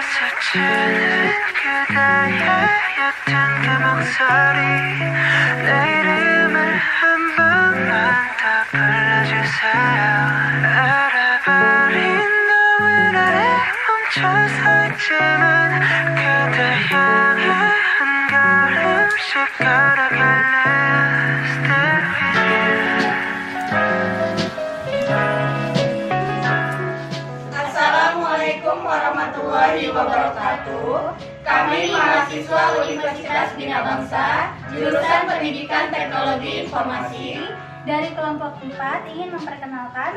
스치는 그대의 옅은 그 목소리 내 이름을 한 번만 더 불러주세요 알아버린 너의 나를 멈춰서 있지만 그대 향해 한 걸음씩 걸어갈래요 Stay with you Assalamualaikum warahmatullahi wabarakatuh. Kami mahasiswa Universitas Bina Bangsa, jurusan Pendidikan Teknologi Informasi Dari kelompok 4 ingin memperkenalkan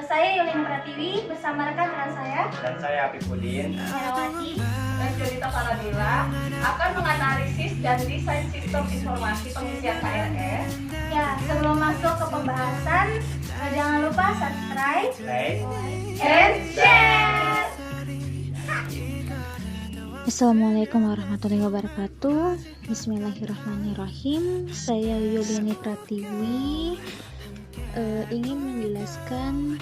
saya Yulin Pratiwi bersama rekan-rekan saya Dan saya Apipudin Herawati dan Jelita Faradila akan menganalisis dan desain sistem informasi pengisian KRS. Ya, sebelum masuk ke pembahasan jangan lupa subscribe like, And share. Assalamualaikum warahmatullahi wabarakatuh. Bismillahirrahmanirrahim. Saya Yulini Pratiwi ingin menjelaskan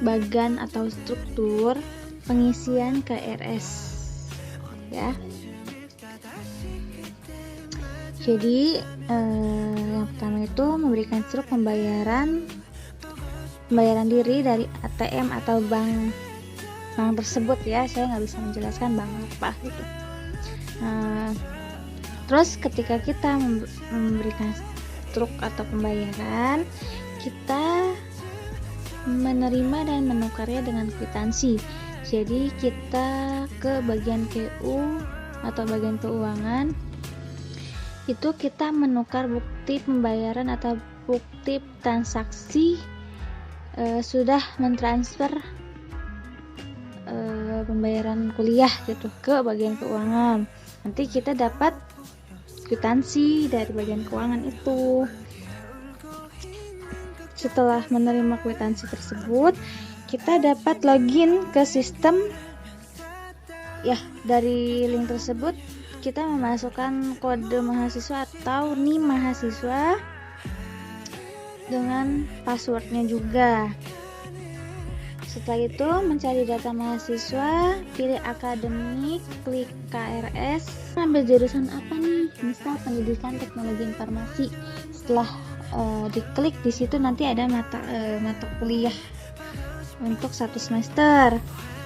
bagan atau struktur pengisian KRS ya. Jadi yang pertama itu memberikan struk pembayaran diri dari ATM atau bank tersebut ya. Saya nggak bisa menjelaskan bank apa gitu. Terus ketika kita memberikan struk atau pembayaran, kita menerima dan menukarnya dengan kwitansi. Jadi kita ke bagian KU atau bagian keuangan, itu kita menukar bukti pembayaran atau bukti transaksi sudah mentransfer pembayaran kuliah gitu ke bagian keuangan. Nanti kita dapat kwitansi dari bagian keuangan itu. Setelah menerima kwitansi tersebut, kita dapat login ke sistem ya. Dari link tersebut kita memasukkan kode mahasiswa atau NIM mahasiswa dengan passwordnya juga. Setelah itu mencari data mahasiswa, pilih akademik, klik KRS, ambil jurusan apa nih? Misal pendidikan teknologi informasi. Setelah diklik di situ nanti ada mata kuliah untuk 1 semester.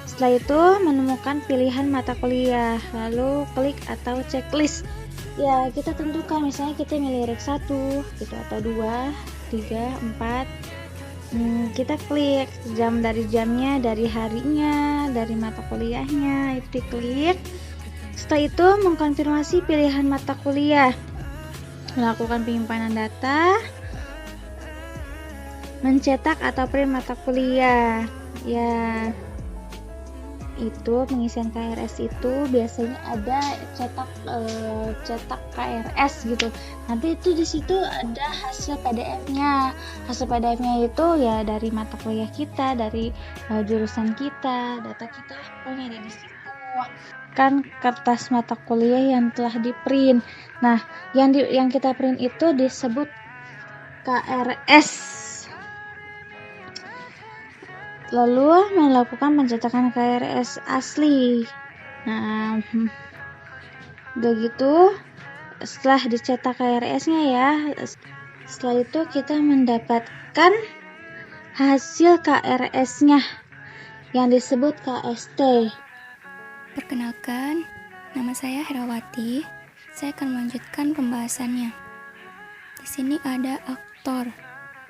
Setelah itu menemukan pilihan mata kuliah, lalu klik atau checklist. Ya, kita tentukan misalnya kita milih rek 1 gitu atau 2, 3, 4. Kita klik dari jamnya, dari harinya, dari mata kuliahnya, itu diklik. Setelah itu mengkonfirmasi pilihan mata kuliah, melakukan penyimpanan data, mencetak atau print mata kuliah. Ya, itu pengisian KRS itu biasanya ada cetak KRS gitu. Nanti itu di situ ada hasil PDF-nya. Hasil PDF-nya itu ya dari mata kuliah kita, dari jurusan kita, data kita pokoknya ada di situ. Kan kertas mata kuliah yang telah di-print. Nah, yang kita print itu disebut KRS. Lalu melakukan pencetakan KRS asli. Nah, udah gitu setelah dicetak KRS-nya ya, setelah itu kita mendapatkan hasil KRS-nya yang disebut KST. Perkenalkan, nama saya Herawati. Saya akan melanjutkan pembahasannya. Di sini ada aktor.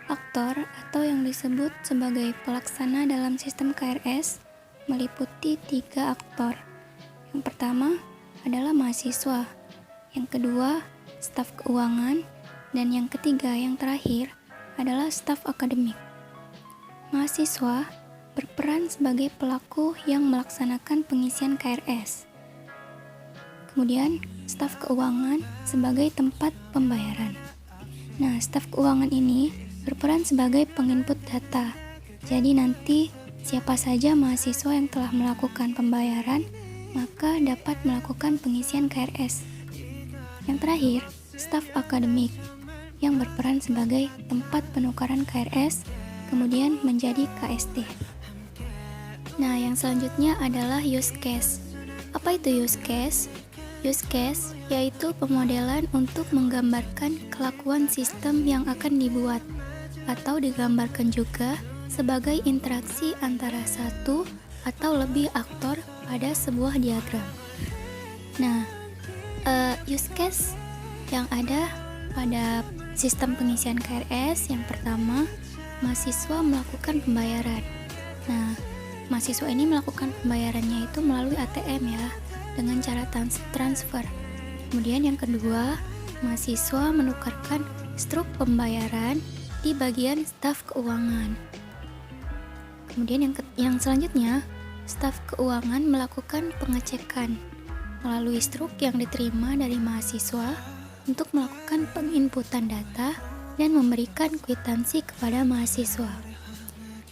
Aktor atau yang disebut sebagai pelaksana dalam sistem KRS meliputi 3 aktor. Yang pertama adalah mahasiswa, yang kedua staf keuangan, dan yang ketiga yang terakhir adalah staf akademik. Mahasiswa berperan sebagai pelaku yang melaksanakan pengisian KRS. Kemudian staf keuangan sebagai tempat pembayaran. Nah, staf keuangan ini berperan sebagai penginput data. Jadi nanti siapa saja mahasiswa yang telah melakukan pembayaran, maka dapat melakukan pengisian KRS. Yang terakhir, staf akademik yang berperan sebagai tempat penukaran KRS kemudian menjadi KST. Nah, yang selanjutnya adalah use case. Apa itu use case? Use case yaitu pemodelan untuk menggambarkan kelakuan sistem yang akan dibuat, atau digambarkan juga sebagai interaksi antara satu atau lebih aktor pada sebuah diagram. Nah, use case yang ada pada sistem pengisian KRS yang pertama, mahasiswa melakukan pembayaran. Nah, mahasiswa ini melakukan pembayarannya itu melalui ATM ya, dengan cara transfer. Kemudian yang kedua, mahasiswa menukarkan struk pembayaran di bagian staf keuangan. Kemudian yang selanjutnya, staf keuangan melakukan pengecekan melalui struk yang diterima dari mahasiswa untuk melakukan penginputan data dan memberikan kwitansi kepada mahasiswa.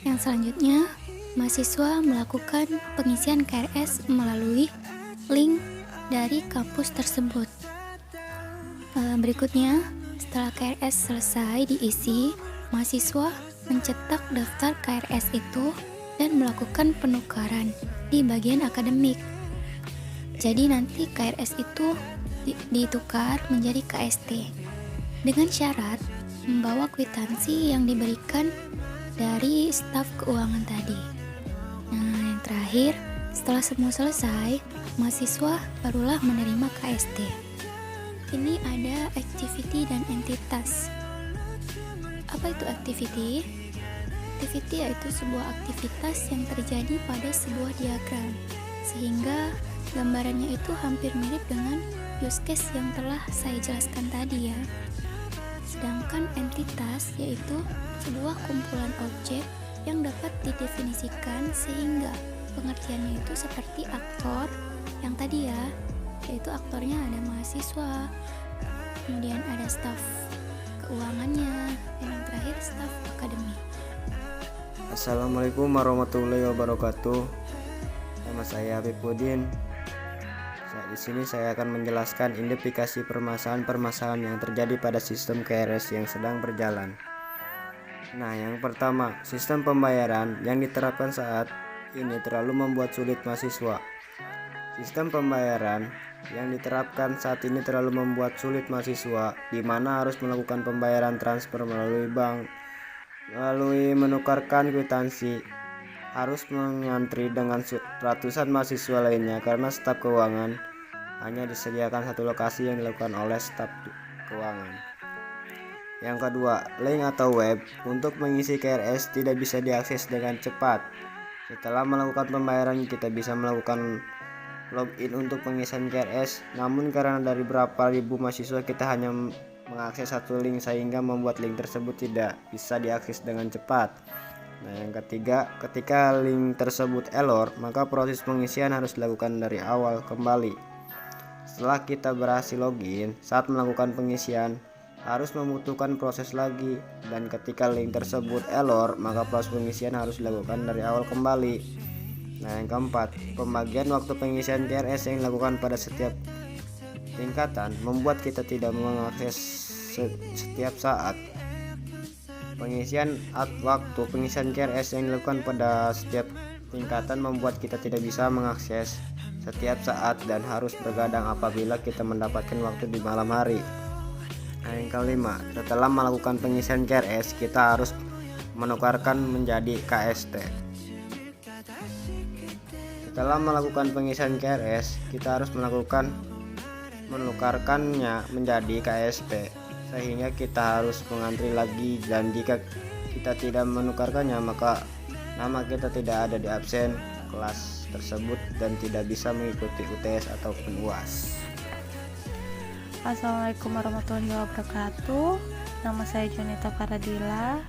Yang selanjutnya, mahasiswa melakukan pengisian KRS melalui link dari kampus tersebut. Berikutnya, setelah KRS selesai diisi, mahasiswa mencetak daftar KRS itu dan melakukan penukaran di bagian akademik. Jadi nanti KRS itu ditukar menjadi KST dengan syarat membawa kwitansi yang diberikan dari staf keuangan tadi. Nah, yang terakhir, setelah semua selesai, mahasiswa barulah menerima KST. Ini ada activity dan entitas. Apa itu activity? Activity yaitu sebuah aktivitas yang terjadi pada sebuah diagram, sehingga gambarannya itu hampir mirip dengan use case yang telah saya jelaskan tadi ya. Sedangkan entitas yaitu sebuah kumpulan objek yang dapat didefinisikan sehingga pengertiannya itu seperti aktor yang tadi ya, yaitu aktornya ada mahasiswa, kemudian ada staf keuangannya, dan yang terakhir staf akademik. Assalamualaikum warahmatullahi wabarakatuh. Nama saya Habibudin. Di sini saya akan menjelaskan identifikasi permasalahan-permasalahan yang terjadi pada sistem KRS yang sedang berjalan. Nah, yang pertama, sistem pembayaran yang diterapkan saat ini terlalu membuat sulit mahasiswa. Sistem pembayaran yang diterapkan saat ini terlalu membuat sulit mahasiswa, di mana harus melakukan pembayaran transfer melalui bank, melalui menukarkan kwitansi, harus mengantri dengan ratusan mahasiswa lainnya karena staf keuangan hanya disediakan satu lokasi yang dilakukan oleh staf keuangan. Yang kedua, link atau web untuk mengisi KRS tidak bisa diakses dengan cepat. Setelah melakukan pembayaran, kita bisa melakukan login untuk pengisian KRS, namun karena dari berapa ribu mahasiswa kita hanya mengakses satu link sehingga membuat link tersebut tidak bisa diakses dengan cepat. Nah, yang ketiga, ketika link tersebut error, maka proses pengisian harus dilakukan dari awal kembali. Setelah kita berhasil login, saat melakukan pengisian harus membutuhkan proses lagi, dan ketika link tersebut error, maka proses pengisian harus dilakukan dari awal kembali. Nah, yang keempat, pembagian waktu pengisian KRS yang dilakukan pada setiap tingkatan membuat kita tidak mengakses setiap saat. Pengisian waktu pengisian KRS yang dilakukan pada setiap tingkatan membuat kita tidak bisa mengakses setiap saat dan harus bergadang apabila kita mendapatkan waktu di malam hari. Nah, yang kelima, setelah melakukan pengisian KRS, kita harus menukarkan menjadi KST. Setelah melakukan pengisian KRS, kita harus menukarkannya menjadi KSP, sehingga kita harus mengantri lagi, dan jika kita tidak menukarkannya maka nama kita tidak ada di absen kelas tersebut dan tidak bisa mengikuti UTS ataupun UAS. Assalamualaikum warahmatullahi wabarakatuh. Nama saya Jonita Faradila.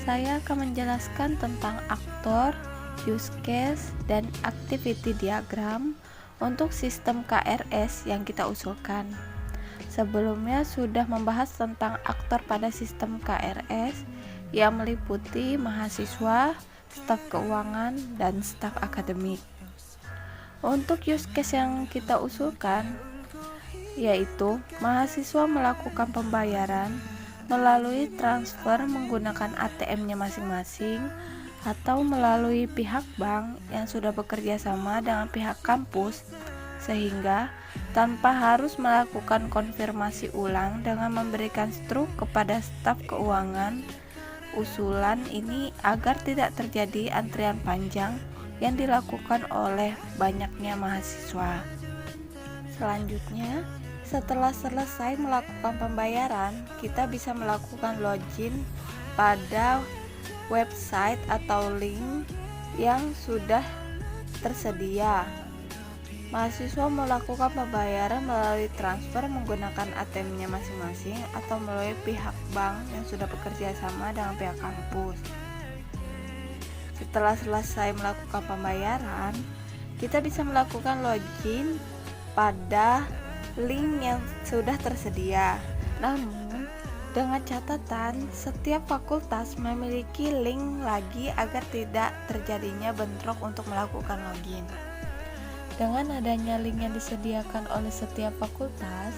Saya akan menjelaskan tentang aktor, use case, dan activity diagram untuk sistem KRS yang kita usulkan. Sebelumnya sudah membahas tentang aktor pada sistem KRS yang meliputi mahasiswa, staf keuangan, dan staf akademik. Untuk use case yang kita usulkan yaitu mahasiswa melakukan pembayaran melalui transfer menggunakan ATM-nya masing-masing atau melalui pihak bank yang sudah bekerja sama dengan pihak kampus, sehingga tanpa harus melakukan konfirmasi ulang dengan memberikan struk kepada staf keuangan. Usulan ini agar tidak terjadi antrian panjang yang dilakukan oleh banyaknya mahasiswa. Selanjutnya, setelah selesai melakukan pembayaran, kita bisa melakukan login pada website atau link yang sudah tersedia. Mahasiswa melakukan pembayaran melalui transfer menggunakan ATM-nya masing-masing atau melalui pihak bank yang sudah bekerja sama dengan pihak kampus. Setelah selesai melakukan pembayaran, kita bisa melakukan login pada link yang sudah tersedia. Namun, dengan catatan setiap fakultas memiliki link lagi agar tidak terjadinya bentrok untuk melakukan login. Dengan adanya link yang disediakan oleh setiap fakultas,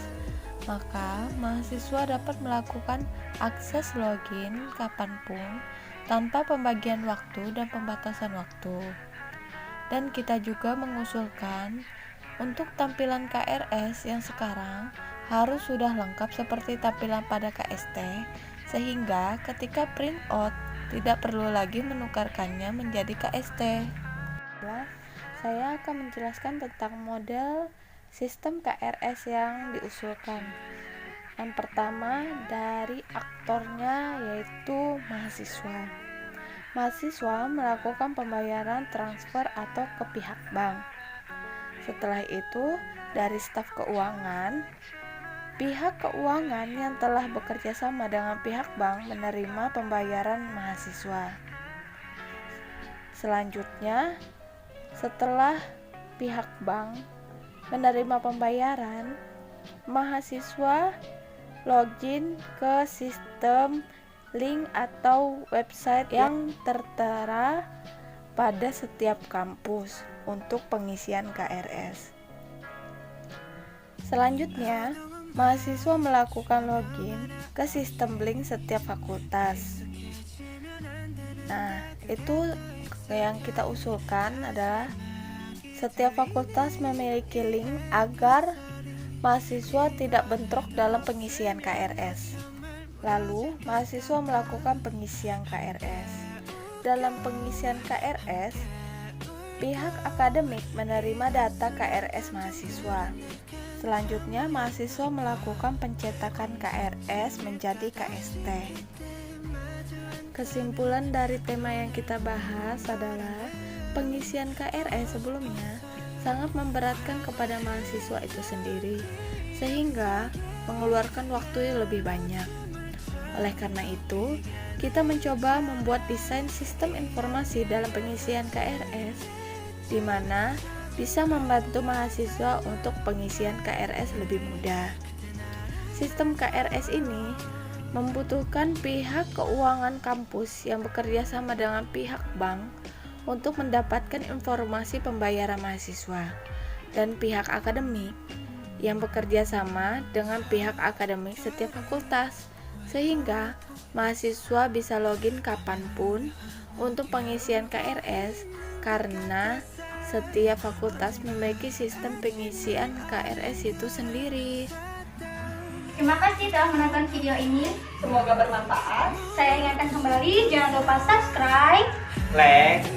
maka mahasiswa dapat melakukan akses login kapanpun tanpa pembagian waktu dan pembatasan waktu. Dan kita juga mengusulkan untuk tampilan KRS yang sekarang harus sudah lengkap seperti tampilan pada KST, sehingga ketika print out tidak perlu lagi menukarkannya menjadi KST. Saya akan menjelaskan tentang model sistem KRS yang diusulkan. Yang pertama dari aktornya yaitu mahasiswa. Mahasiswa melakukan pembayaran transfer atau ke pihak bank. Setelah itu dari staf keuangan, pihak keuangan yang telah bekerja sama dengan pihak bank menerima pembayaran mahasiswa. Selanjutnya, setelah pihak bank menerima pembayaran, mahasiswa login ke sistem link atau website yang tertera pada setiap kampus untuk pengisian KRS. Selanjutnya, mahasiswa melakukan login ke sistem link setiap fakultas. Nah, itu yang kita usulkan adalah setiap fakultas memiliki link agar mahasiswa tidak bentrok dalam pengisian KRS. Lalu, mahasiswa melakukan pengisian KRS. Dalam pengisian KRS, pihak akademik menerima data KRS mahasiswa. Selanjutnya, mahasiswa melakukan pencetakan KRS menjadi KST. Kesimpulan dari tema yang kita bahas adalah pengisian KRS sebelumnya sangat memberatkan kepada mahasiswa itu sendiri, sehingga mengeluarkan waktu yang lebih banyak. Oleh karena itu, kita mencoba membuat desain sistem informasi dalam pengisian KRS, di mana bisa membantu mahasiswa untuk pengisian KRS lebih mudah. Sistem KRS ini membutuhkan pihak keuangan kampus yang bekerja sama dengan pihak bank untuk mendapatkan informasi pembayaran mahasiswa, dan pihak akademik yang bekerja sama dengan pihak akademik setiap fakultas, sehingga mahasiswa bisa login kapanpun untuk pengisian KRS karena setiap fakultas memiliki sistem pengisian KRS itu sendiri. Terima kasih telah menonton video ini. Semoga bermanfaat. Saya ingatkan kembali, jangan lupa subscribe, Like